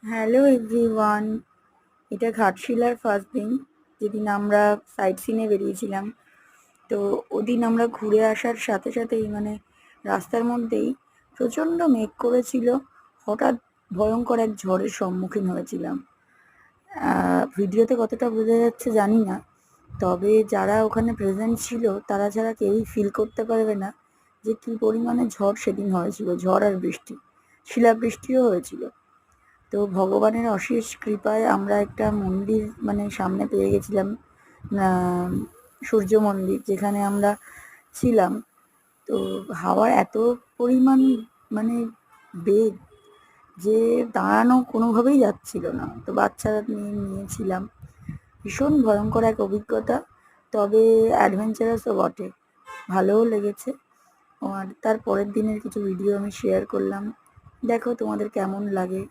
Hello everyone, এটা ঘাটশিলার first দিন, যেদিন আমরা সাইট সিনে বেরিয়েছিলাম। তো ওদিন আমরা ঘুরে আসার সাথে সাথেই রাস্তার মধ্যেই প্রচণ্ড মেঘ করেছিল। হঠাৎ ভয়ঙ্কর এক ঝড়ের সম্মুখীন হয়েছিলাম। ভিডিওতে কতটা বোঝা যাচ্ছে জানি না, তবে যারা ওখানে প্রেজেন্ট ছিল তারা ছাড়া কেউই ফিল করতে পারবে না যে কী পরিমাণে ঝড় সেদিন হয়েছিল। ঝড় আর বৃষ্টি, শিলাবৃষ্টিও হয়েছিল। তো ভগবানের অশেষ কৃপায় আমরা একটা মন্দির সামনে পেয়ে গেছিলাম, সূর্য মন্দির, যেখানে আমরা ছিলাম। তো হাওয়ার এত পরিমাণ মানে বেগ যে দাঁড়ানো কোনোভাবেই যাচ্ছিল না। তো বাচ্চারা নিয়েছিলাম। ভীষণ ভয়ঙ্কর এক অভিজ্ঞতা, তবে অ্যাডভেঞ্চারাসও বটে, ভালোও লেগেছে। আর তার পরের দিনের কিছু ভিডিও আমি শেয়ার করলাম, দেখো তোমাদের কেমন লাগে।